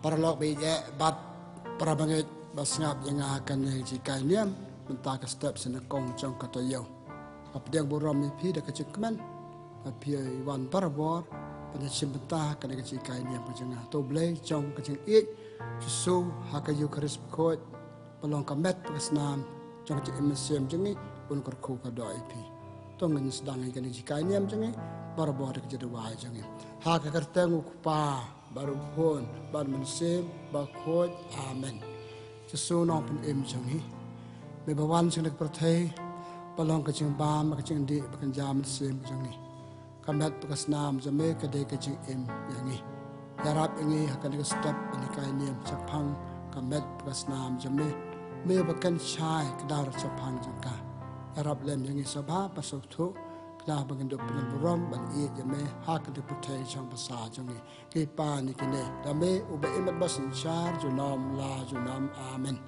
para lok beje bat para banget basngap yang akan jika niam mentah ke step senekong jong katoyo apdiang borom pi dak kecekman api wan parabor pada simpentah kan jika niam pejengah to blai jong keceng ik su hakayu karis kot pelong kamet pasnam jong keceng mesem jengi un kerku kadoi pi tong sedang ikan jika niam jengi parabor dak jedawai jengi hak kerteng ukpa baru pun baru mensem bakot amen sesu nong pun em jangi bebawan sing dak perthai palong kecing bam kecing di bakan jam mensem jangi kamet bekasnam jame kade kecing em yangi yarap ingi akan dak step banikai niam chapang kamet bekasnam jame me bakan chai kedar chapang jangka yarap lem yangi sabha pasok thu lah bagindo pelan buram ban i jame hak de putai chang basa jangi ki pa ni kine dame uba imat basin char junam la junam amen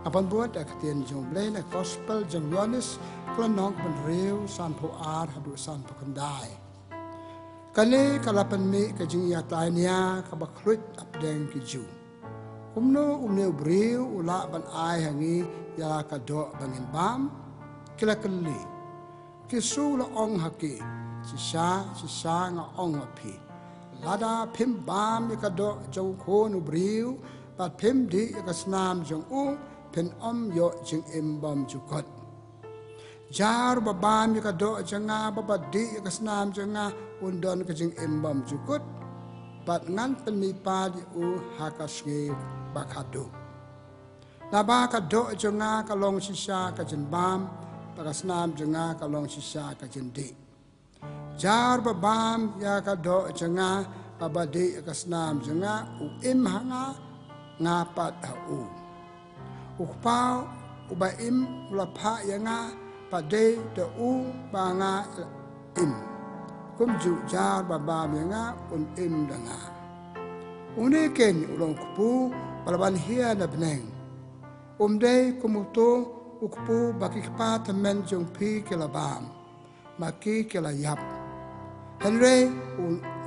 apan buat aktian jong blai na gospel jong Yohanes klanong ban riu san pho ar hadu san pho kandai kale kalapan mi ka jing ya tania ka bakhrut apdeng ki ju umno umne briu ula ban ai hangi ya ka do bangin bam kila kali kisu la ong haki sisa nga ong api lada pim bam ikado jong khonu briu pat pim di ikasnam jong u pen om yo jing imbam jukot jar babam ikado janga babadi ikasnam janga undon ka jing imbam jukot pat ngan pen mi pa di u hakasnge bakado laba kado janga kalong sisa ka jin bam pakasnam jenga kalong sisa ka jendi jar babam ya ka do jenga babadi kasnam jenga u im hanga ngapat u ukpa ubaim ulapha yanga pade de u banga im kumju jar babam yanga un im danga uniken ulong kupu palaban hia na beneng umde kumuto ukpu baki kpa temen jong pi kelabam maki kelayap henry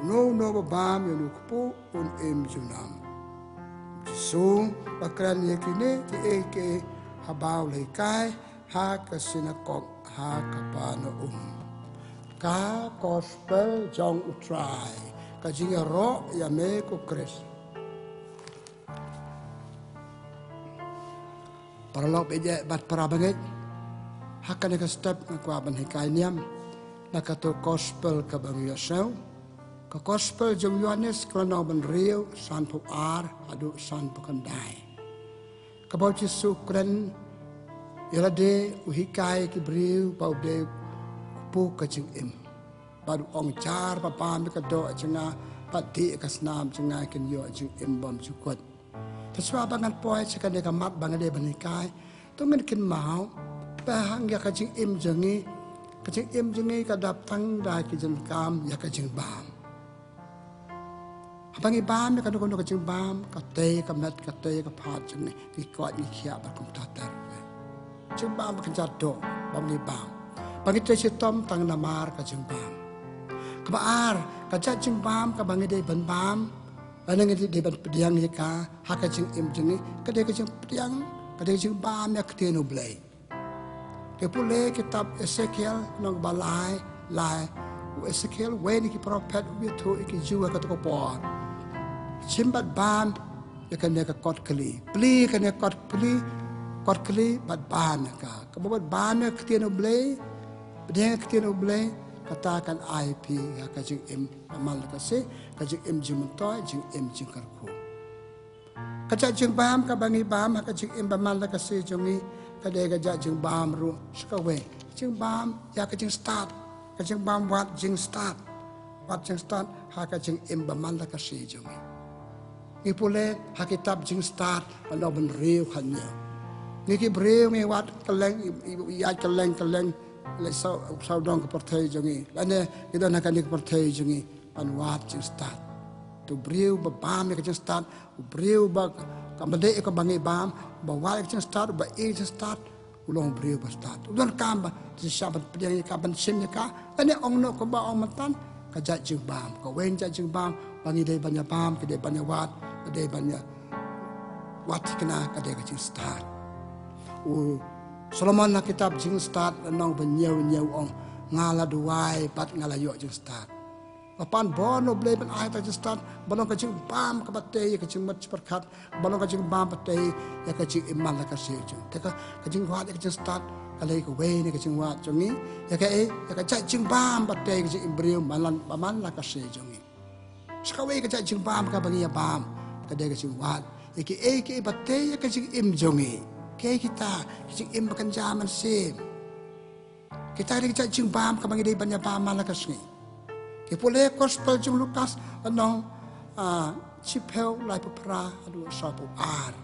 no babam yon ukpu un em junam jisu bakran yakine ti eke habau lekai ha kasinakok ha kapano ka gospel jong utrai ka jingaro yame ko kris para lok beje bat para banget hakan ka step ko aban hikai niam nakato gospel ka bang yosau ka gospel jong Yohanes klano ban riu san pho ar adu san pho kandai ka bau Jesu kren irade uhikai ki briu bau de pu ka jing im baru ong char pa pam ka do chenga pati ka snam chenga ken yo jing im bom chukot Taswa bangan poy sekan deka mat bangan de banikai to men kin mau bahang ya kajing im jengi kadap tang da ki jen kam ya kajing bam abangi bam ya kadok kajing bam kate kamet kate ka phat jengi ki kot ni khia ba kum tatar jing bam kan jado bam ni bam bangi te sitom tang namar kajing bam kabar kajat jing bam ka bangi de ban bam anang di ban pediang ni ka hakajing im jengi kade kajing pediang kade jing bam ya ketenu blai ke pule kitab Ezekiel nong balai lai Ezekiel weni ki prophet witu iki juwa ka to por simbat bam ya kan ka kot kli pli kan kot kli bat bam ka kebat bam ya ketenu blai pediang ketenu blai katakan IP ya kajing im amal kasih kajing im jumentoy jing im jing karku kajak jing bam ka bangi bam kajing im amal kasih jongi kadai kajak jing bam ru skawe jing bam ya kajing start kajing bam wat jing start ha kajing im amal kasih jongi ni pule ha kitab jing start alo ben riu khanya ni ki breu ngi wat keleng ya keleng lai sau dong ke partai jongi lane kita nak ke partai jongi panwat jing start tu breu ba bam ke jing start breu ba kamade ke bangi bam ba wal ke jing start ba e jing start ulong breu ba start udon kam ba si sabat pediang ka ban sim ka lane ong no ko ba ong matan ka ja jing bam ka wen ja jing bam bangi de banya bam ke de banya wat kadai banyak wati kena kadai kecing start. Solomon nak kitab jing start nong benyau ong ngala duai pat ngala yo jing start. Kapan bono blay ban ai ta jing start bono kecing bam ka batei kecing mat perkat bono kecing bam batei ya kecing iman la ka sejung. Teka kecing wat kecing start kalai ko we ni kecing wat jongi ya ka cing bam batei kecing imbriu malan paman la ka sejung. Sekawe ka cing bam ka bangi bam kadai kecing wat ke batei ya kecing im jongi. Kita im bakan zaman sim. Kita ada cing bam ka bangi dei banya bam la ka sni. Pulai gospel jung Lukas anong cipel lai pepra adu sapu ar.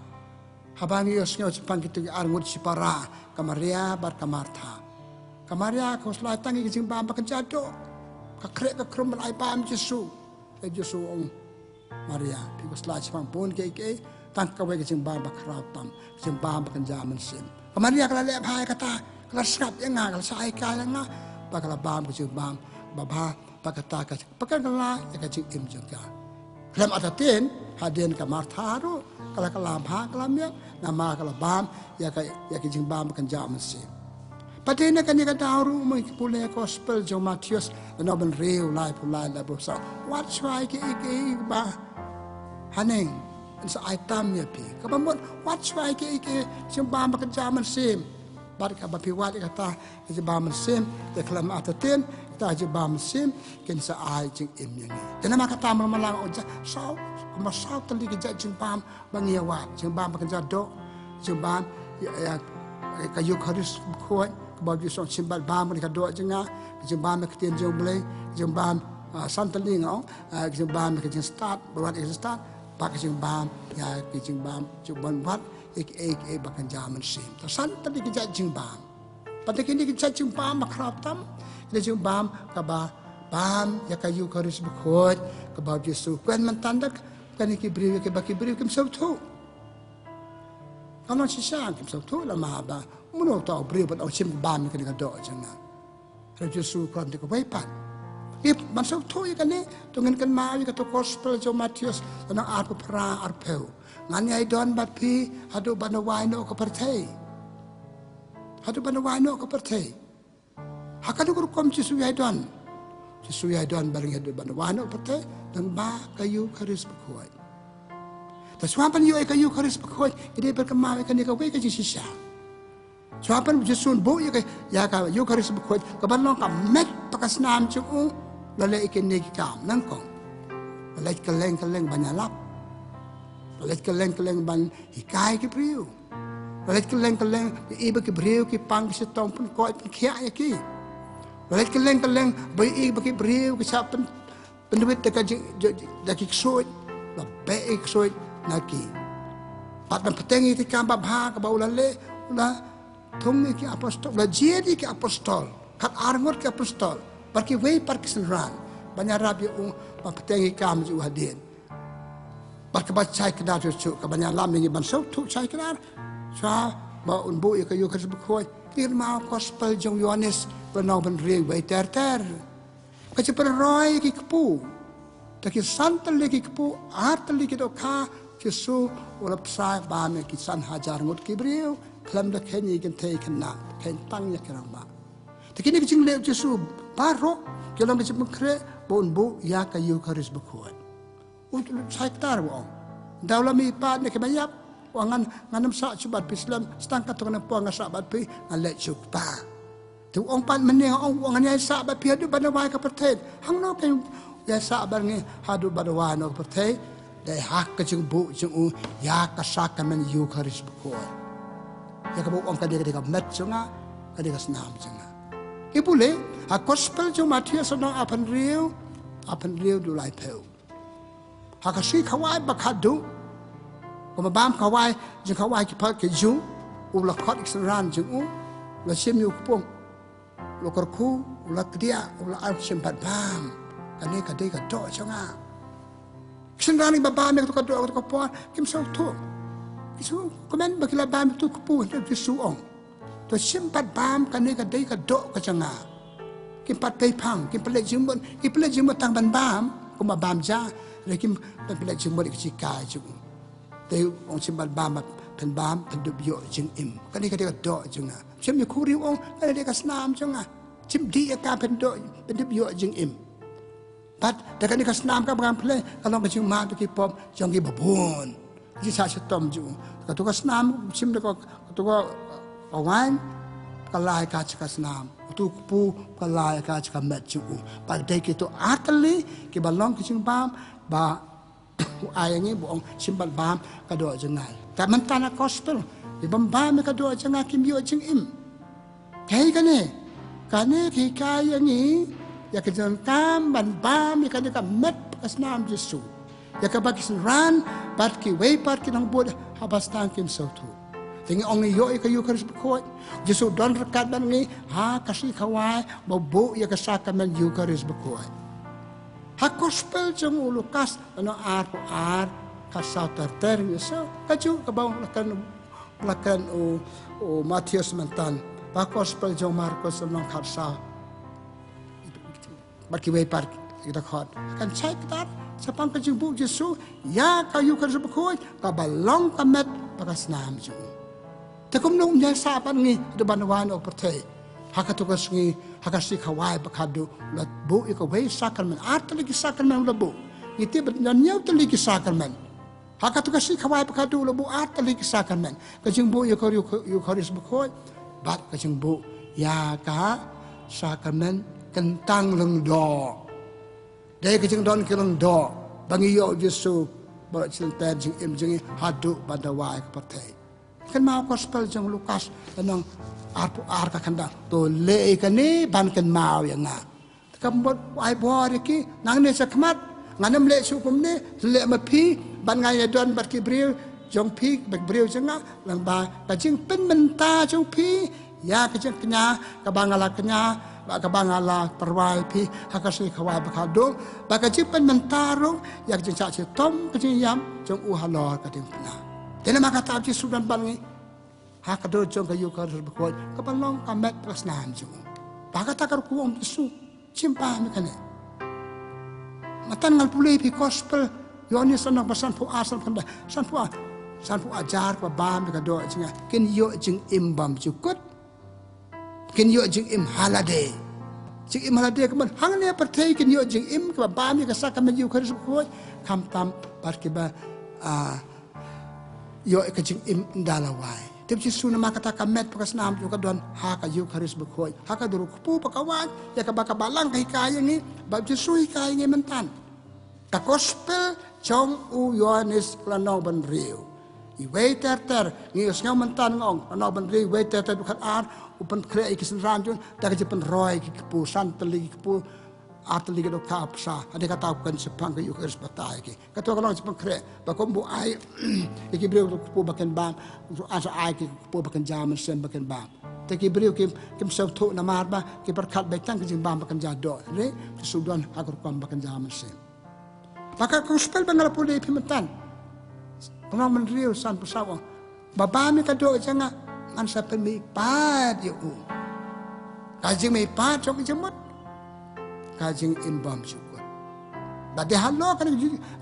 Habangi yosnya cipang gitu arngut cipara kamaria bar kamartha. Kamaria kos lai tangi jing bam bakan jado. Kakrek kakrum lai bam Yesu. Yesu ong Maria pikos lai cipang pun ke tang kawe jing bam bakratam jing bam bakan zaman sim. Kamaria kala lep hai kata kala skap yang kala sai kala nga bakala bam jing bam babha pakata ka pakala ya kecing im juga. Dalam atatin hadin ka martharu kala bha kala mia nama kala bam ya kecing bam kan jam si. Padena kan ya dauru mo pulai gospel jo Matius no ben reu lai pulai la bosa. What try ke ba haneng sa item ya pi. Kabamon what try ke jing bam kan jam si. Bar ka ba pi wat kata jing bam sim ya kala atatin ta je bam sim ken sa ai jing im yang ni dan maka ta malang oja sau ma sau tali ke jing bam bangia wat jing bam kan ja do jing bam ya ka yu kharis khoi ba ju so simbal bam ni ka do jinga jing bam ke tien jong blai jing bam san tali ngau jing bam ke jing start ba wat start ba ke jing bam ya ke jing bam ju ban wat ek bakan jaman sim ta san tali ke jing bam pada kini ke jing bam makrap tam dia jumpa bam kaba bam ya kayu karis bukhod kaba Yesu kan mentandak kan iki beri ke baki beri kim sabtu kalau sisa kim sabtu lama ba muno tau beri ban au sim bam kan ka do janga Yesu kan de ko wepan ip man sabtu ya kan ni tungen kan ma ya to gospel jo Matius ana arpo pra arpeu ngani ai don bat pi hadu banawai no ko perthei hadu banawai no ko perthei Hakadu kurkom Yesu ya don bareng hadu banawano pate dan ba kayu karis bekoi. Taswapan yo kayu karis bekoi ide berkemau kan ka we ka sisa. Swapan Yesu bo ya ka yo karis bekoi ka banong ka met pakas nam chu lale ikin ni kam nangkong. Lale keleng banyalap. Lale keleng ban hikai ki priu. Lale keleng iba ki priu ki pang ki setong pun koi pun kia ya ki. Lalit keleng bayi bagi beriu kesapan penduit dekat daki kesuit la baik kesuit naki patna petengi ti kamba bha ka baulale la thung ki apostol la jadi ki apostol kat arngot ki apostol pergi wei par kesenran banyak rabi petengi kam ju hadin par ka bacai kedar cu ka banyak lam ni ban sau tu cai kedar sa ba unbu ka yu ka khoi kirma gospel jong Yohanes penau ben ring bai ter kaci peroi ki kepu taki santal ki kepu artali ki dokha Yesu ulap sai ba me ki san hajar ngut ki briu klam da kheni gen thei khna khen tang ya kerang ba taki ni jing le Yesu baro kelam de mkre bon bu ya ka yu kharis bukhoi utul sai tar bo dawlami pa ne ke bayap wangan nganam sa chubat Islam stangkat tong puang sa bat pi ngale chukpa tu ong pan meni ong wangan ya sa bat pi adu banawai ka perten hang no kan ya sa bar ngi hadu banawai no perten dai hak ka chung bu chung ya ka sa ka men yu kharis ko ya ka bu ong ka de ka met chunga ka de ka snam chunga ke bule a gospel chu Matius no apan riu du lai peu ha ka si khawai ba khadu Kama bam kawai jeng kawai ki pak ke ju ula khot iksan jeng la sim yu kupong lo korku ula kedia ula al sim pat bam kane ka de ka do changa iksan ran ba bam ka do ka po kim so to kisu komen ba kila bam tu kupu tu su ong to sim pat bam kane ka de ka do ka changa kim pat pe phang kim pale jing mon tang ban bam ko mabam ja lekim pen pelak jing mo ki ka ju te ong chim bam pen bam pen du bio jing im kan ni ka de do jung a chim ni khu ri ong kan de ka snam jung a chim di ka pen do pen du bio jing im pat de kan ni ka snam ka bam ple ka long ka jing ma ki pom jong ki babon ji sa cha tom ju ka to ka snam chim de ko to ko awan ka lai ka cha ka snam tu pu ka lai ka cha met ju pa de ki to atli ki balong ki jing bam ba ai yang ni buong simbal bam ka do jengai ta mentana gospel di bam ka do jengai kim yo jing im kai ka ne ki kai yang ni ya ka jang kam ban bam ka ni ka met asnam Yesu ya ka bagi ran bat ki wei pat ki nang bod habastan kim so tu tingi ong yo ka yu karis ko Yesu don rekat ban ni ha kasih kawai bobo ya ka sakamen yu karis ko ha gospel jong Lukas ano ar kasau terter Yesu kaju ka bang lakan o Matius mentan pa gospel jong Markus nang kasau bagi wei par kita khot kan cai kita sapang ka jing bu Yesu ya ka yu karis ko ka balong ka met pakasnam ju ta kum nong nya sa pan ngi de banwan o perte hakatukas ngi hakasi kawai bakadu lat bu iko wei sakramen atli sakramen labu iti benanya tli sakramen hakatukas kawai bakadu labu atli sakramen kajing bu iko karis bakoi bat kajing bu ya ka sakramen kentang leng do dai kajing don keleng do bangi yo Yesu ba cinta jing im jing hadu badawai ka perte kan mau gospel jong Lukas anong ar ka kanda to le ka ni ban kan mau yang na kambot ai bor ki nang ne sakmat nganam le su kum ne le ma phi ban ngai don bat ki bril jong phi bak bril janga lang ba ka jing pen menta jong phi ya ka jing knya ka bangala knya ba ka bangala perwai phi hakasi khawai ba khado ba ka jing pen menta ro ya jing cha che tom ka jing yam jong u halor ka ding na tena maka ta ji sudan bangi hakado jong ka yu ka berkoi ka balong ka met prasnan ju baka ta kar kuom Yesu chimpa mi kane matan ngal pulei pi gospel yoni sanok basan pu asal khanda san pu ajar pa bam ka do jinga ken yo jing im bam ju kut ken yo jing im halade jing im halade ka man hang ne perthei ken yo jing im ka bam ka sak ka yu ka berkoi kam tam par ki ba yo ka jing im dalawai tip Yesu na makata ka met pakasnam ju ka don ha ka yu karis bekoi ha ka duru pu pakawan ya ka baka balang kai kaya ni ba Yesu kaya ni mentan ka gospel chong u Yohanes lano ban riu I wei ter ni ngau mentan ngong lano ban riu wei ter bukan ar upan kre ikisan ranjun ta ka jepen roy ki pu santeli ki pu atli ke do kapsa ade kata bukan sepang ke yukers batai ke kato kalau sepang kre bakom bu ai iki breu pu baken bam asa ai ki pu baken jam sen baken bam te ki breu kim sau thu na mar ba ki perkat betang ke jing bam baken jado re sudan akur kam baken jam sen maka gospel bangal pu le pimentan penang men riu san pesawa baba mi kado janga an sa pemi pa yu kajing mi pa chok jemot kajing imbam syukur. Bade halo kan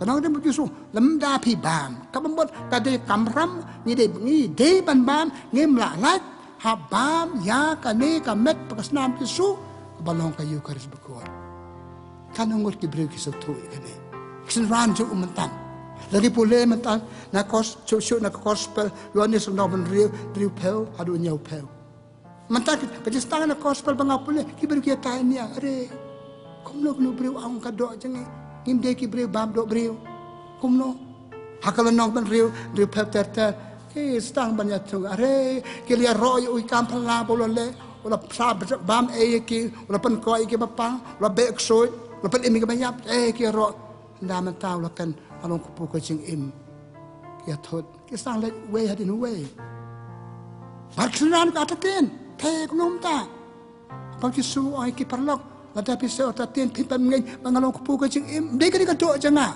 kanang dem Yesu lemda pi bam. Kabambot kade kamram ni de ban bam ngem la lat ha bam ya kane kamet pakasnam Yesu balong kayu karis bekor. Kanang ki breu ki sotu kane. Ksin ran ju umentan. Lagi pule mentan na kos chu na gospel Yohanes no ben riu pel adu nyau pel. Mentan ka jistang na gospel bangapule ki breu ki tanya are kumno kunu breu ang kado jange ngimde ki breu bam do breu kumno hakala nok ban riu pep ter ki stang banya tung are ki lia roy ui kampala bolole ola sa bam e ki ola pen ko ki bapang ola be ksoi ola pen imi ki banyap ki ro ndaman taw la kan along ku ko jing im ki athot ki stang le we hadin we baksunan ka taken te kunom ta pag Yesu ay ki parlok lada pisau tatin pipan ngai bangalong kupu ka jing im de ka do janga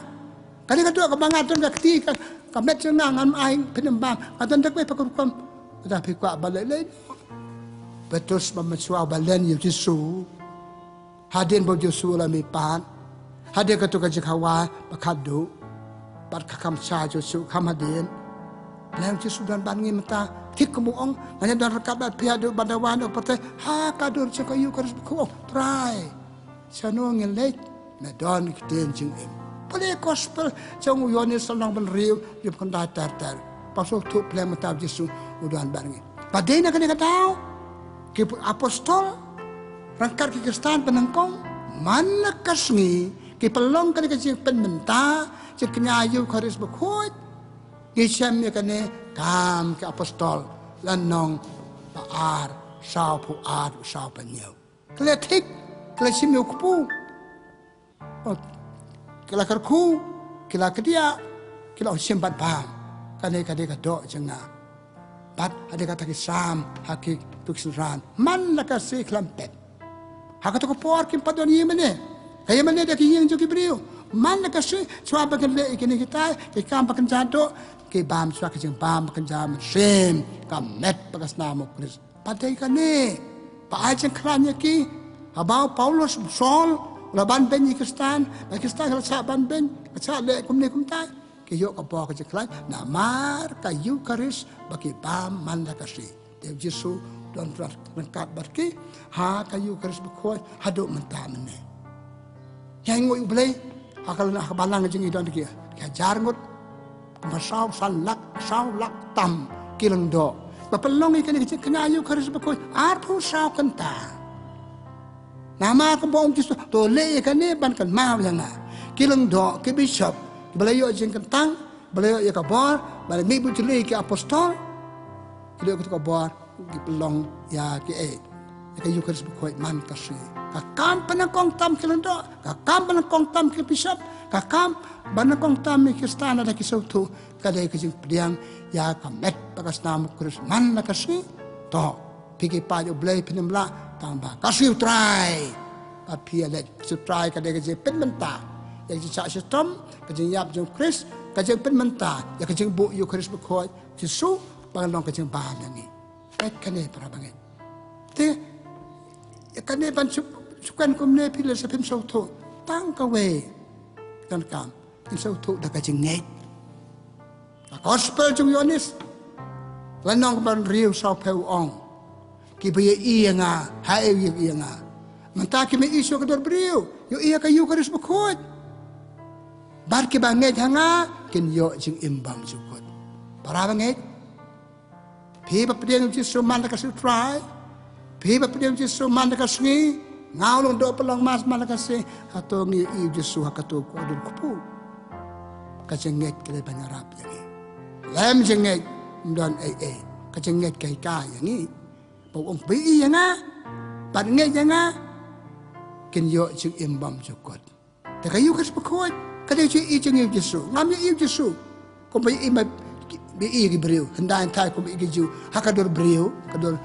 kali ka do ka bangat don ka kti ka met janga ngam ai pinembang adan dak we pakum da pi kwa balele betus mamachwa balen Yesu hadin bo Yesu la mi pan Hadir ketua kerja kawan berkadu, berkakam sahaja su kamadin. Lain Yesus dan bangi mata tik kemuong hanya dan rekat bat pihak do bandawan do partai ha kadur cakayu karis berkuong try. Sano ngelek na don kiten jing em. Pada gospel jang Yohanes salong ben riu yup kanda tar. Pasal tu plan mata Yesus udan bangi. Padena kena tahu ke apostol rangkar ke Kristen penengkong mana kasngi ke pelong kena ke penmenta je kena ayu karis berkuat. Gisam ya kene kam ke apostol lanong baar sao pu ar sao penyau. Kletik klesim yo kupu. Kela kerku kela kedia kela simpat pam. Kane kadok jenga. Bat ada kata kisam hakik tuksuran man la kasih klampet. Hak tu por kim padon yemene. Kaya mana dia kiyeng joki beriu. Man la kasih suapa kene ikene kita ke kam pakan jadok ke bam suaka jeng bam pakan jam sem kamet pakas namo Kris. Padai kane pa ajeng klanya ki abau Paulus Saul laban ben Kristen Kristen kalau sa ban ben sa le kum ne kum tai ke yo ka ba ka je klai na mar ka yu Kris bagi bam man la kasih. Dev Yesus don rangkat barki ha ka yu Kris bekoi haduk mentah mene. Yang ngoi blai akal nak balang jeng idon dia. Kajar ngut masau salak tam kilang do. Bapelong ikan kecil kena ayu karis berkoi arpu sau kenta. Nama kebong Yesus tole ikan ni ban kan mau yang kilang do ke bishop belayo jeng kentang belayo ya kabor belayo mibu jeli ke apostol belayo ke kabor ke pelong ya ke ya kayu karis berkoi man kasih. Kakam penakong tam kilang do, kakam penakong tam ke bishop, kakam banakong tam ke Kristen ada kisau tu kadai kejeng pediang ya kamet bagas nama Kristus man la kasih to pergi paju belai penemla tambah kasih try tapi ada try kadai kejeng penmenta ya kejeng sistem kejeng yap jeng Kristus kejeng penmenta ya kejeng bu yu Kristus berkoi Yesus bangalong kejeng bahan ni baik kene para banget te ya kene ban sukan kumne pilih sepim sauto tang kawe dan kam insau tu dah kajing ngai. Gospel jung Yohanes lanong ban riu sau peu ong ki be ia nga hai ia nga menta ki me isu kador beriu yo ia kayu karis bekut bar ki banget hanga kin yo jing imbang jukut para banget pi ba pedeng ji suman ka su try pi ba pedeng ji suman ka sngi ngaulong do pelong mas malakase atau ngi i Yesus hakatu ko adun kupu kacenget kele banyarap yangi lem jenget don kacenget kai ka yangi pong bi yanga ban nge yanga kin yo ching imbam jukot ta kayu kas pakot kada chi i ching Yesus ngam i Yesus ko bi i bi i gibreu hendan tai ko bi giju hakador breu kador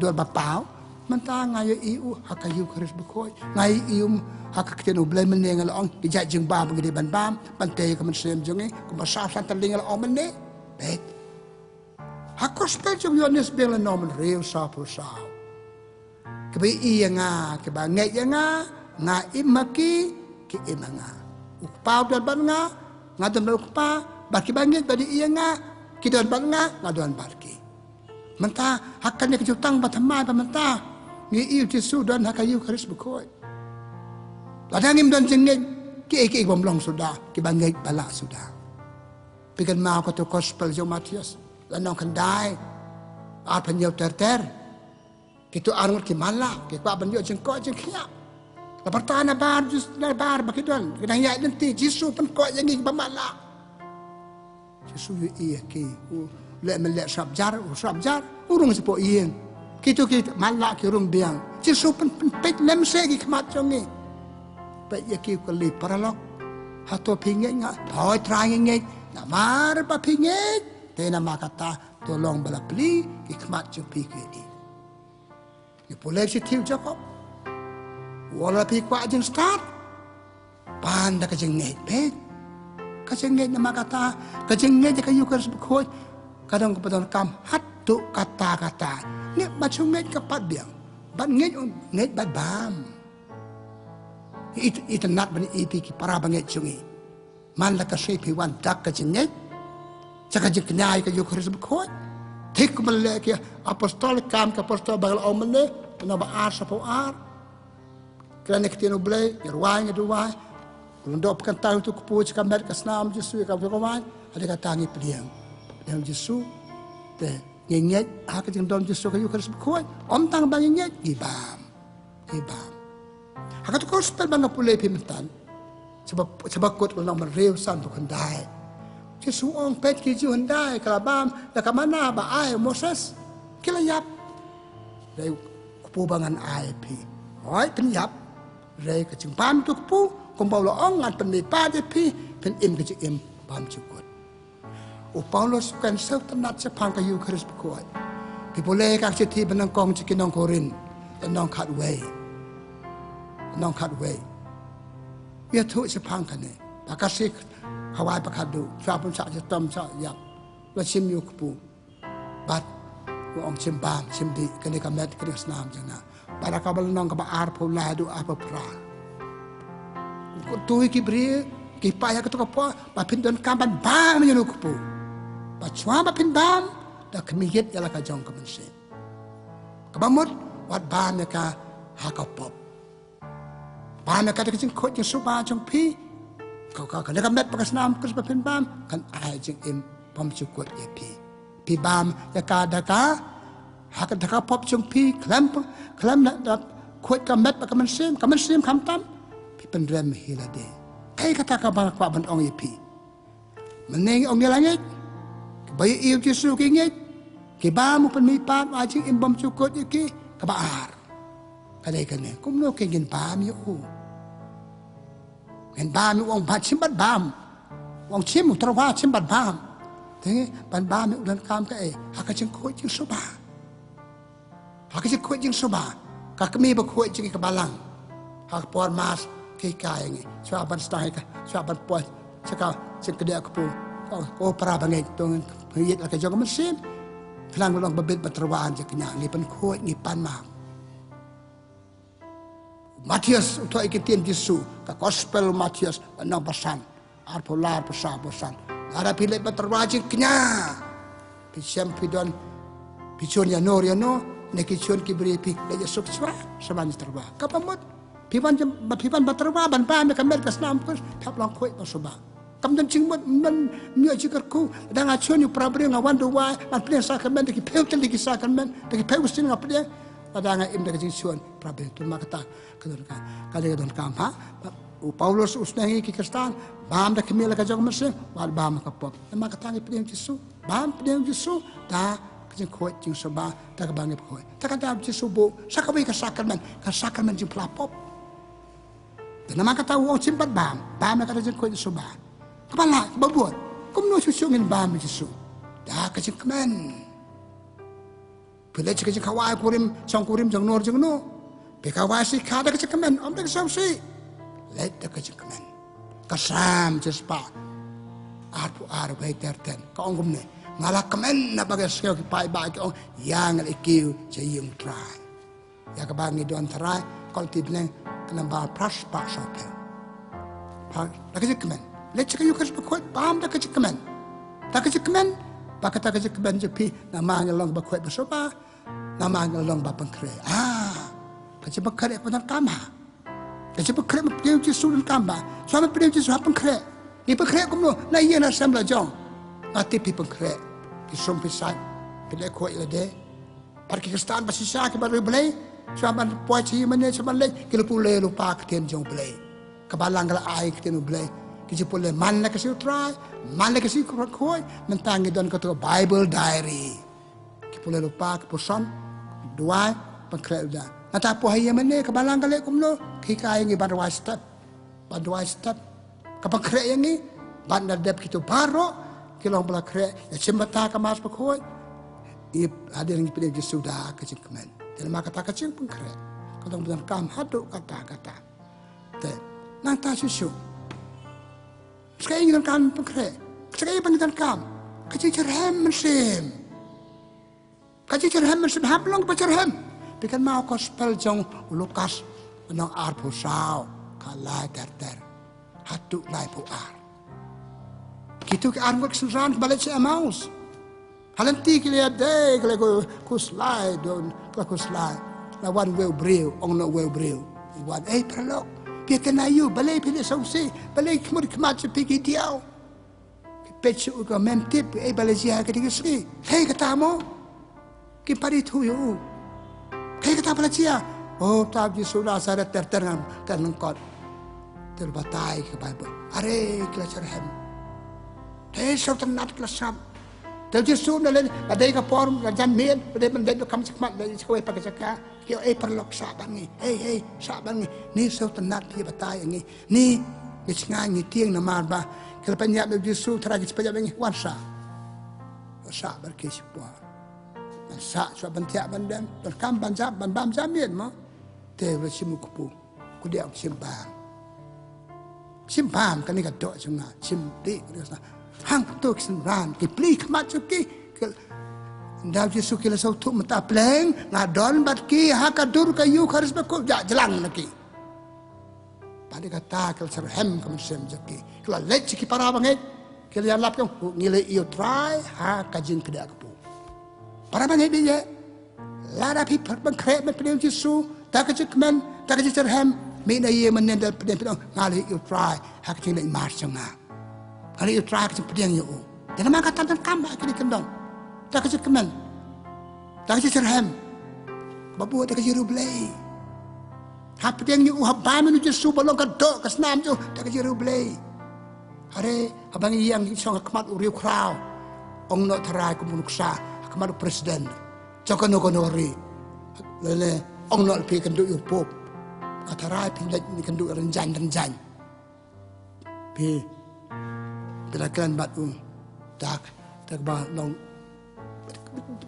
bapau mentang ngayo iu hakayu karis bekoi ngai ium hakakten ublai menengal ong dijak jeng bam gede ban bam pantai ke mensem jengi ke basah santalingal ong mene bet hakos pe jeng Yohanes bela nomen real sapu sao ke bi iya nga ke ba ngai nga imaki ke imanga ukpau dan ban nga ngadon ukpa baki bangit badi iya nga kidon ban nga ngadon barki mentah hakane kejutang batamai pamenta ngi iu Yesus dan hakayu karis bekoi. Ladangim dan jengit ki bomlong sudah ki bangai bala sudah. Pikan mau ko to gospel jo Matius lanong kendai ar penyau ter kitu arngot ki mala ki pa banyo jengko jengkia. La pertana bar jus na bar bakidon kedang ya nanti Yesus pen ko yangi pamala. Yesus iya ki le melek sabjar urung sepo ien. Kita malak ki rum biang. Yesus pen pet lem segi kemat jongi. Pet ya ki kali paralok. Hato pinget nga. Thoi trai nget. Namar pa pinget. Tena makata tolong bala peli ki kemat jong pi ke ni. Ni boleh si tiu Jacob. Wala pi kwa jeng start. Panda ka jeng nget pet. Ka jeng nget nama kata. Ka jeng nget kayu karis bekoi. Kadang kepadon kam hatu kata-kata. Nget macam nget kapat biang. Bat nget bad bam. itu nat bani ipi ki para banget jungi man la ka sei pi wan dak ka jinget caka jik nyai ka yuk Kristus khoi thik male ki apostol kam ka apostol bagal omne na ba ar sa po ar krane ktino blay yerwai ngeduwai Lundop kan tahu tu kupuj kamer kasnam Yesus ka kawan ada ka tangi priang yang Yesus te nyenget hak jeng dom Yesus ka Kristus khoi om tang bang nyenget ibam hak tu gospel bang pule pimentan sebab kot ulang mereu san tu kendai Yesus ong pet ki ju hendai kalabam la ka mana ba ai Moses kila yap dai kupu bangan ai pi oi pen yap rei ka jeng pam tu kupu kung Paulo ong ngat pen pa de pi pen im ke im pam chukut o Paulo sukan sau tanat se phang ka yu Kristus khoi pi pole ka chithi benang kong chikinong korin nong khat wei ya thu se phang ka ne pakasik hawai pakadu chwa pun sa je tom sa yap la chim yu kupu bat ong chim bam chim di kene ka met kene snam jana para ka bal nong ka ba ar pho la du apa pra tu ki bri ki pa ya ka to ka po ba pin don kam ban bam yu kupu ba chwa ba pin bam da kemiyet ya la ka jong ka ban se ka ba mot wat bam ya ka ha ka pop bam ya ka de jing khot jing su ba jong pi ka le ka met pa ka snam ka ba pin bam kan ai jing im pom chu kot ye pi bam ya ka da ka ha ka da ka pop jong pi klam na da khot ka met pa ka man sim kham tam pen rem hila de kai kata ka ba kwa ban ong yepi meneng ong langit bayi iu Yesus ki nget ki ba mo pen mi pa a jing im bom chukot ki ka ba ar kale kane kum no ke gin ba mi u en ba mi ong ba chim bat bam ong chim tro wa chim bat bam te ban ba mi ulan kam ka e ha ka jing khoi jing so ba ha ka jing khoi jing so ba ka mi ba khoi jing ka balang ha por mas kai kai ngi chwa ban stai ka chwa ban po chaka chen kedia ku ko para bangai tong yit la ka jong man sim phlang long babet batrawan je knya ngi pan khoi ngi pan ma Matius uto ikitien Yesus ka gospel Matius na basan ar polar pasa basan ara pile batrawan je knya pi sem pi don pi chon ya no ne ki chon ki bri pi le Yesus chwa saman terba ka pamut Pipan baterwa ban pa me kamer kasnam kus thap long khoi basoba kam dan ching man myo chikar ku dang a choni problem nga wan do wa ban plen sacrament ki peu tel ki sacrament ki peu sin nga plen dang im da jing chon problem tu makata kale don kam ha u Paulos usnahi ki kristan bam da kemela ka jog merse wal bam ka pop makata ngi plen Jesu bam plen Jesu da jing khoi jing soba ta ka bangi khoi ta ka da Jesu bo sakawi ka sacrament jing pla pop dan nama kata uang simpat bam na kata jeng kau Yesus bam kepala kebabuat kau no susungin bam Yesus dah kecik kemen bila cik kawai kurim sang nor jeng no bekawai si kada kecik kemen om dah kesam si let dah kecik kemen kasam jespa ar baik terten kau ongum ne ngalah kemen na bagai sekali pai kau yang ikiu jayung try ya kebangi don terai kalau tibneng kenapa pras pak sopel, tak kerja kemen, leceh kayu kerja berkuat, paham tak kerja kemen, pak kata kerja kemen jepi, nama ngelong berkuat bersoba, nama ngelong berpengkere, kerja berkere pada kama, kerja berkere berpilihan Yesus dan kama, suami berpilihan Yesus berpengkere, ni pengkere kumno, na iya na sembla jong, nanti pi pengkere, pi sumpisat, pilih kuat lede, pergi Kristen bersisa ke baru belai. Saban puai ci mane saban le ki pule lupa ken jong ble kabalang la ai ken ble ki pule man la kasi try man la kasi khoi mentangi don ka to Bible diary ki pule lupa ke poson dua pengkre da nata po haye mane kabalang le kumno ki kai ngi badwa step ka pengkre yangi ban dep ki to baro ki long bla kre ya chimbata ka mas khoi i hadir ngi pile Jesuda ka cingkemen dan maka kata kecil pun keren. Kalau bukan kam haduk kata-kata. Tapi nang tak susu. Sekarang ingin kam pun keren. Sekarang ingin kam. Kecil cerhem mesim. Haplang pacerhem. Bikin mau gospel jong Lukas nang arpo sao. kalai ter hatu lai puar gitu ke arngot senran balik si amaus halanti kiliat deh kalau ku slide don ku slide na one well brew on no well brew one perlok pia kenayu balai pilih sausi balai kemud kemat sepiki diau pecu ko memtip balai sia ketika sini hei katamu kipari tu yo hei kata balai sia oh tab Yesus rasa terternam terlengkot terbatai ke Bible are kelacerhem hei sautanat kelasam Tel Yesus dalam badai kapor rajan mien badai mendek kam sekmat dari sekoi pakai cakap kio perlok sabangi hei sabangi ni sautanat dia batai ini ni ngai ni tiang nama ba kalau penyak Tel Yesus teragi penyak ini wansa sa berkis puar sa so bantiak bandam berkam banjam bam jamien mo te bersimu kupu kudiak simbang kan ni kadok sunga simpi dia hang tu kesenran ki pli kmat suki Dah Yesus kila sautu mata pleng ngadon bat ki hakadur kayu harus bekul jak jelang lagi. Pada kata kal serhem kamu sem jeki. Kala lech ki para banget. Kila yang lap yang ngile iyo try ha kajin kedak kepu. Para banget dia. Lara pi bangkret met pedang Yesus tak kecekmen tak kecek serhem mina ye menendal pedang ngali iyo try ha kajin lek mar sanga. Kali iyo try kecek pedang yo. Jangan makan tantan kambak kini kendong. Tak kecil keman, tak kecil cerhem, babu tak kecil rublei. Hap yang ni uhab menu Yesus balong kadok kesnam tu tak kecil rublei. Hari abang yang song kemat uriu krau, ong nak terai kemunuksa kemat presiden, jangan nori, lele ong nak pi kenduk yupop, terai pindah ni kenduk renjan, pi gerakan batu tak bah long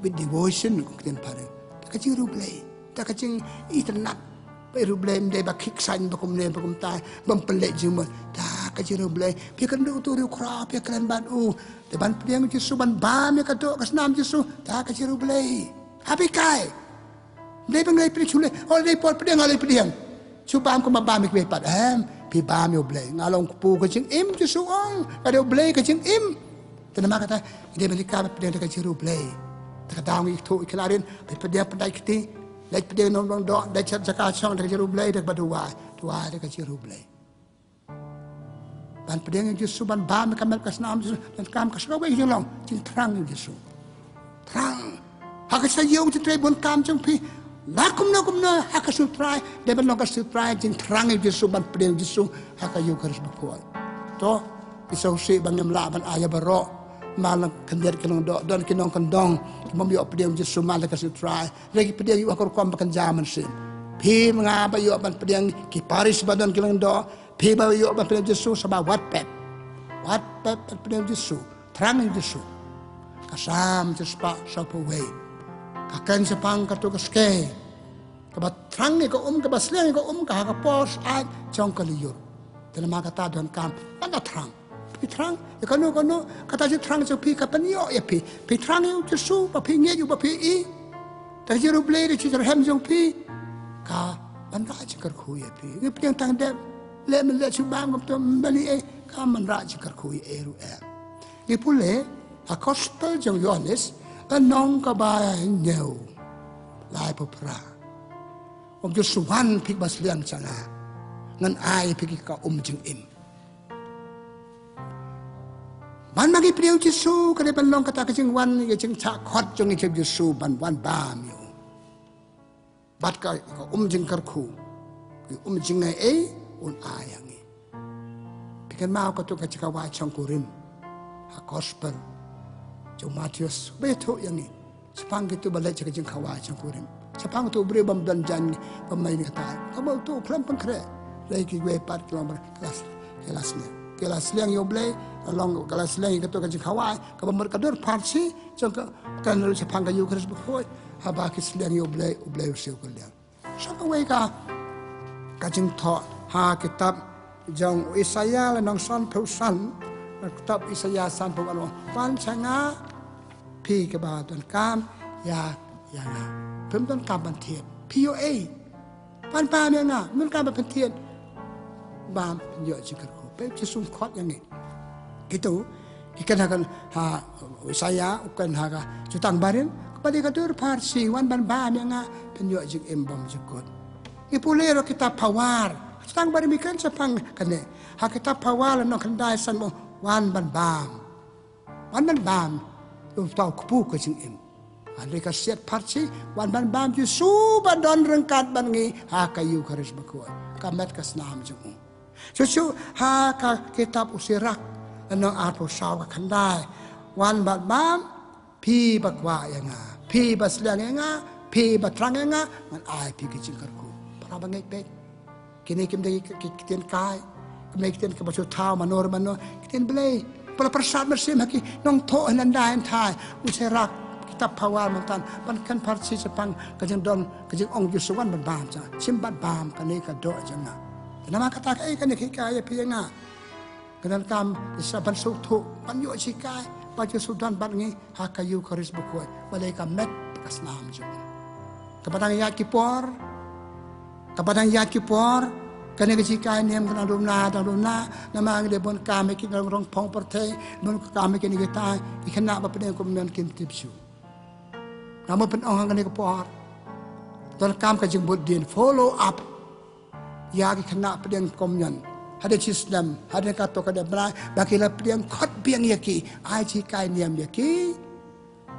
with devotion kemudian pada tak kecil rublei tak kecil internet rublei dia bakik sign bakum dia bakum tai bempelek cuma tak kecil rublei dia kenduk tu riu krap dia keren batu depan pedang Yesus ban bam dia kadok kesnam Yesus tak kecil rublei habi kai dia penglai pedang chule oh dia pot pedang alai pedang cuba am ko mabam ke pat pi bam yo blei ngalong pu kecil im Yesus ong ada blei kecil im tenama kata dia menikah pedang dia kecil rublei terkadang itu ikhlarin pedang pedai kiti lek pedang nong dok dak cakap song dak rublei dak badua tua dak rublei ban pedang Yesus ban bam kamal kasnam dan kam kasrawe jelong jing terang Yesus terang hak sayong jing trai bon kam jong pi lakum na hak sutrai de ban long sutrai jing terang Yesus ban pedang Yesus hak ayu garis bepol to isau si ban nyamla ban aya barok malang kendir kinong do don kinong kendong membiok pedang Yesus malang kasih try lagi pedang yu akor kom bakan zaman sim pi mengapa yu ban pedang ki Paris badan kinong do pi ba yu ban pedang Yesus sama WhatsApp pedang Yesus terang Yesus kasam jespa sapa we kakan sepang katu keske kabat terang ni ko ka basleng ko ka ka pos at jong kaliyur tenama kata don kam pada terang terang, ya kanu kata je terang je pi kapanio ya pi terang yo Yesus pa pi nge yo pa pi i ta je rublei de je hem jong pi ka ban ra je kar khu ya pi nge pi tang de le men le chu bang ko to bali e ka man ra je kar khu e ru e ye pule a gospel jong Yohanes anong ka ba nyeu lai po pra om Yesus wan pi bas liang changa ngan ai pi ka jing im ban magi pedang Yesus kene ban long kata kecing wan ye cing cha khot jong ni Yesus ban wan bam yo bat ka jing kar khu jing ngai e un ayang e pikan mau ka to ka chika wa chong kurim ha gospel jo Matius beto yang ni sepang gitu balai chika jing khawa chong kurim sepang tu bre bam dan jan pemai ni kata kabau tu klam pangkre lagi gue pat kelam kelas liang yo blei along kelas liang itu kan jikawai kabar kadur parsi jangka kan lu sepang kayu keras berhoi haba kis liang yo blei usiu kalian siapa weka kajing tho ha kitab jang Isaya lenong san pausan kitab Isaya san pau pan changa pi ke ba don kam ya pem don kam ban thiet POA pan pa me nga mun kam ban thiet bam penyo jikar ko pe cisum khot yang ni itu ikan akan saya ukan haga jutang barin kepada kadur parsi wan ban bam yang penyo jik embam jikot ipulero kita pawar jutang barin mikan sepang kane ha kita pawar no kandai san mo wan ban bam tau kupu ke jing em Andai kasiat parsi wan ban bam ju su ban don rengkat ban ngi ha kayu karis bakoi kamet kasnam jung cucu ha ka kitab usirak anong ato saw ka kandai wan ban bam pi bakwa yanga pi basliang yanga pi batrang yanga man ai pi ki jingkarku para bangai pe kini kim dei kitien kai kini kitien ka basu tau manor kitien belai pala persat mersim haki nong tho nandai thai usirak kita pawal mantan pan kan parsi sepang kajeng don kajeng ong jusuan ban bam cha simbat bam kani ka do janga nama kata kai kani kai pianga kanan kam isa ban sutu pan yo sikai paju sudan ban ngi hakayu karis bukoi balai ka met kasnam ju kepadang ya kipor kani ka sikai nem kana rumna nama ngi bon kam ki rong pong porte bon kam ki ni ta ikana ba peden ko men kim tipsu nama pen orang kani kepor dan kam kajeng bodin follow up ya ki kena pedang komyon ada Islam ada kato kada bra bakila pedang khot biang yaki ai chi kai niam yaki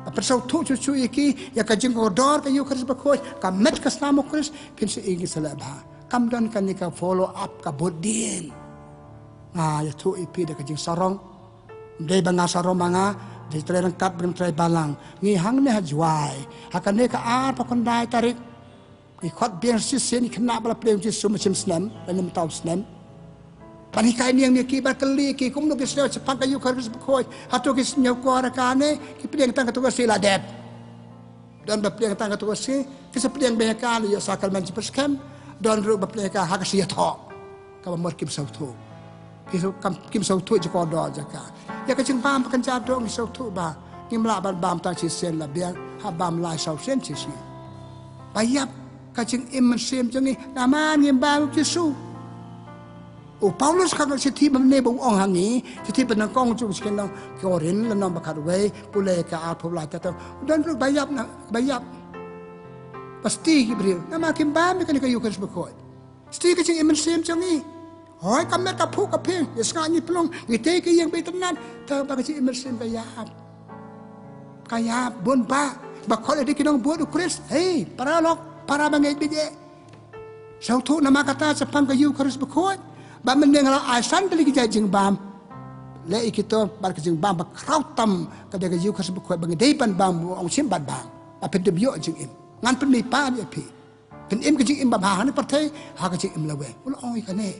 persau tu cucu yaki ya kajeng kodor kayu kris bakoi kamet kasnamo kris pinse igi salabha kam don kani ka follow up ka bodin ya tu ipi da kajeng sarong dei banga sarong manga di tray rengkat belum tray balang ngi hang ne hajwai akan ne ka ar pa kondai tarik ikot biar sisen kena bala pleu ji sumacim snem dalam tahu snem pani kai niang ni ki barkeli ki kum no kisle sepang kayu karis bekoi hatu kis nyau ko arakane ki pleng tang katu sila dep dan ba pleng tang katu si kis pleng be kan yo sakal man perskem dan ru ba pleng ka hak sia tho ka ba kim sau thu kim sau thu ji ko do jaka ya ka ching bam kan ja dong sau thu ba kim la ban bam tang chi sen la biang ha bam lai sau sen chi si bayap ka ching im man sem jang ni naman ngim bam chi su o Paulus ka si thi bam ne bo ong hangi si thi ban kong chu chi ken ko rin la nom ba khat we pule ka a phu la ta to dan ru bayap pasti gibril nama kim bam kan ka yu ka ba ko sti ka ching im man sem jang ni hoi kamet ka phu ka pheng ya ska ni plong ni te ki yang be tanan ta ba ka chi immersion kaya bon ba khole di kinong bo kris hey para bangai bije sau thu nama kata sepang ka yu kris bkhoi ba men ngala asan dali ki jing bam le ikito bar ka jing bam ba krautam ka de ka yu kris bkhoi bangai dei pan bam ong sim bat bam ba pen de bio jing im ngan pen ni pa ni pi pen im ka jing im ba ha ni parthai ha ka jing im lawe ul oi ka ne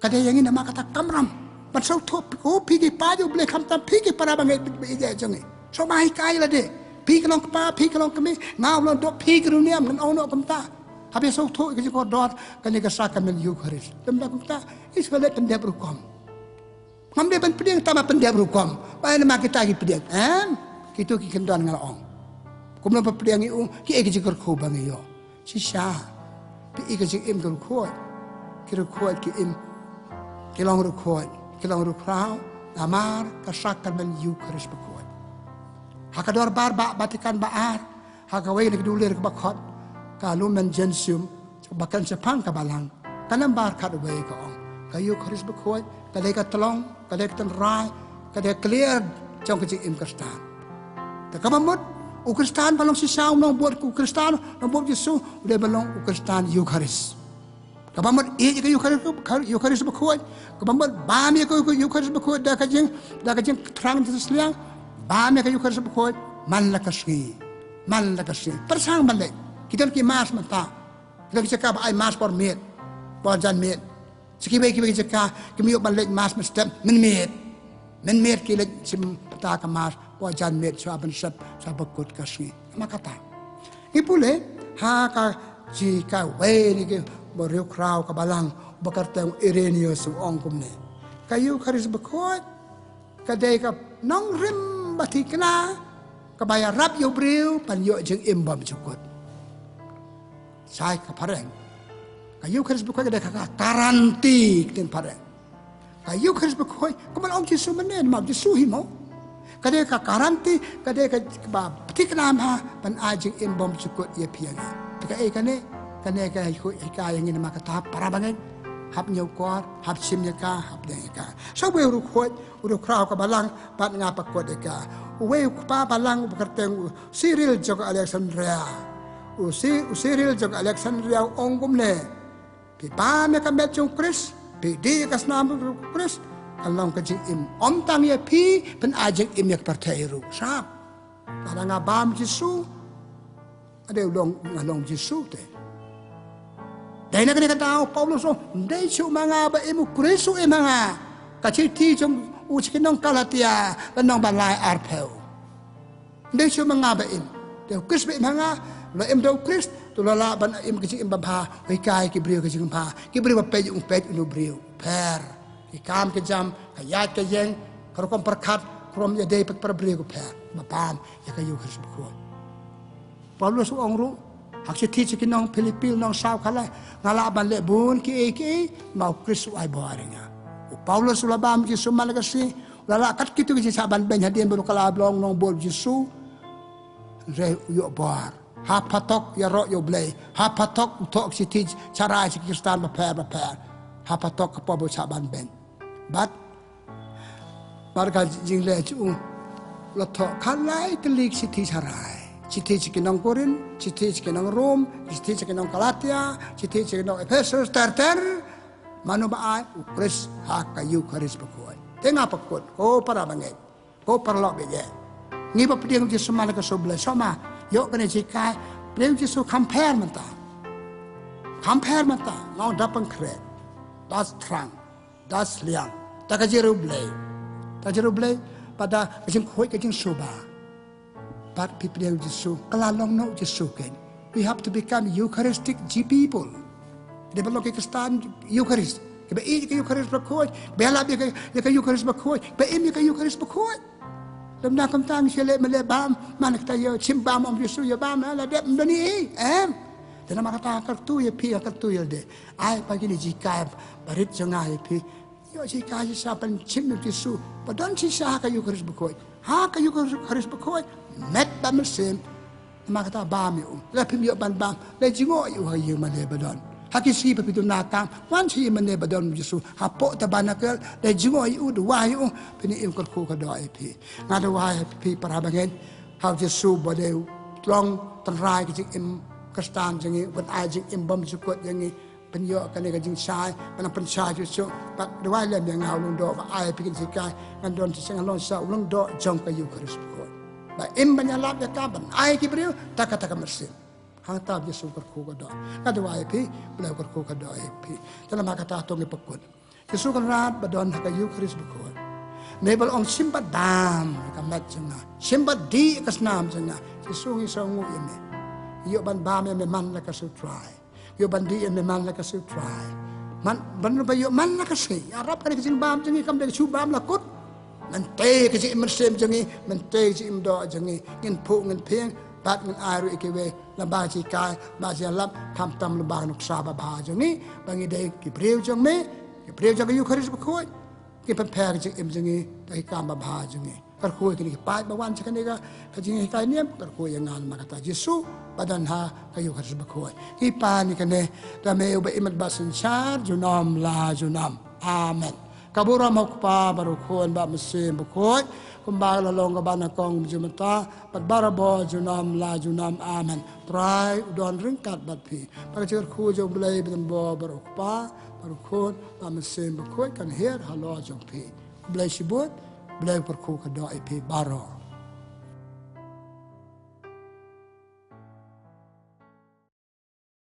kada yang ini nama kata kamram pasal top ko pigi paju boleh kamtam pigi para bangai beje jangi so mai kai la de pigi long pa pigi long kami ngau long dok pigi dunia ngan ono kamta habis so to ke ko dot kan ka sa kamel yu kharis dem da kamta is kale pendep rukom ngamde ban pedeng tama pendep rukom ba nama kita ki pedeng kitu ki kendon ngal ong kumno pa pedeng i ki e ki kor ko bangai yo si sha pi e ki im kor ko ki im kilong rukrau amar kasakan men yu karis bakoi hakador bar ba batikan baar hakawai ni dulir ke bakot kalu men jensum bakan sepang ka balang kanam bar kat wei ka ong kayu karis bakoi kadai ka tolong kadai ka rai kadai clear trong ke im kristan ta kamamut ukristan balong si saung nong buat ukristan nong buat Yesu udah balong ukristan yu karis kapamat ka yu karis bakoi kapamat bami ka yu karis bakoi da kajing terang seliang bami ka yu karis bakoi man la kasih persang balik kita ki mas mata kita cakap ai mas por met por jan met sekibai kita cakap kami yuk balik mas mesti men met kita sim ta ka mas por jan met so aben sep sa bakut kasih maka ta ipule ha ka jika we ni beriu krau ke balang bekerja Irenaeus ong kumne kayu karis bekot kadai ka nong rim batikna kabaya rap yo briu pan yo jeng imbam cukut sai ka pareng kayu Kristus berkoi kada karanti ten pare kayu Kristus berkoi kemal om Yesus menen mau Yesus himo kada karanti kada ka petik nama ban ajing imbom cukut ye pianga tika kane ka yang ini maka tahap para bangen hab nyukor hab sim ka hab ka so we ru khoi ru kraw ka balang pat ngapa ko ka we pa balang bekerteng Cyril jog Alexandria Cyril jog Alexandria ongumne pi pa me ka met jong Chris pi di ka snam Chris along ka jing im om tang ye pi pen ajing im yak partai ru sap para ngabam Jesu ada long Jesu te dahil na kanina tao, Paulos, hindi siya mga ba imo Kristo mga kachiti yung usikin ng Galatia ng balay arpeo. Hindi siya mga ba imo. Dahil Kristo mga, lo im daw Kristo, tulalaban im kasi imbabha, kay kibriyo kasi imbabha, kibriyo pa yung pet inubriyo, per, ikam kajam, kayat kayeng, karukong perkat, krom yaday pagparabriyo ko per, mapam, yakayo Kristo ko. Paulos ang ro, Aksi teach kinong Pilipil nong sao kala ngalaban le bun ki mau Kristo ay boaringa. O Paulos ulabam Jesu malagasi lala kat kitu ki saban ben hadien bulu kalablong nong bol Jesu re yo boar. Ha patok ya ro yo blay. Ha patok tok si teach cara si Kristan ba pa. Ha patok ko bo saban ben. But marga jingle chu lo to kalai telik si teach harai. Citi cikinong Korin, citi cikinong Rom, citi cikinong Galatia, citi cikinong Efesus, ter, mano ba ay, Ukris, hakayu karis pakuan. Tenga pakut, ko para bangit, ko para lok bege. Ni pa pediang Yesus malaga soble, sama, yok kena cikai, pediang Yesus compare mata, ngau dapat kret, das terang, das liang, tak kajiru blay, pada kajing koi kajing soba. But people yang Jesu, kalalong no Jesu kan. We have to become Eucharistic people. Dia belum Kristen Eucharist. Kita ini ke Eucharist berkoi, bela dia ke Eucharist berkoi, ini ke Eucharist berkoi. Dalam nak kentang sila melebam, mana kita yo cimbam om Yesus yo bam, lah dia bani Dan nama kata kartu ya pi kartu ya de. Ai pagi ni jika barit jangan ya pi. Yo jika siapa cim Yesus, padan sisa ke Eucharist berkoi. Ha ke Eucharist berkoi. Met bam mesin maka ta bam yo la pim yo ban bam le jingo yo ha yo mane badon hakisi pa pitu nakam wan chi mane badon Yesu ha po ta banakel le jingo yo du wa yo pini im ko ka do ai pi ngada wa pi para bangen ha Yesu bode long trai ki im Kristan jangi ban ai jing im bam sukot jangi penyo kan ga jing sai ban pen sai Yesu pa do wa le yang ngau lung do ba ai pi kin sikai ngandon sing lon sa lung do jong ka yo Kristus ba im banyalap ya kaban ai ki brio taka mersin hang tab Yesu ko do kada wa pi bla ko do pi tala makata to ngi pokon Yesu kan rat badon ka Eucharist ko nebal ong simbat dam ka matjanga simbat di kasnam janga Yesu ngi sangu yeme yo ban ba me man la ka su try yo ban di me man la ka su try man ban ba yo man la ka si arab ka ni bam jangi kam de chu bam la kut Mentay kasi imersem jangi, mentay si imdo jangi, ngin pu ngin piang, bat ngin airu ikiwe, lambang si kai, basi alam, tam lambang nuk saba bah jangi, bangi day kipriw jang me, kipriw jang Eucharist bakoi, kipampag jang im jangi, tahi kamba bah jangi, karkoi kini kipai bawan sakaniga, kajingi kai niyam, karkoi yang ngal makata Yesu, badan ha ka Eucharist bakoi, kipani kane, dame uba imat basin syar, junam la junam, amen. Kabura makpa barukon ba mesin bukoi kumbang lalong kabana kong jumata barabo junam la junam amen try udon ringkat batpi pagajir ku jo blay bembo barukpa barukon ba mesin bukoi kan her halo jong pi blay sibut blay perku ka do ipi baro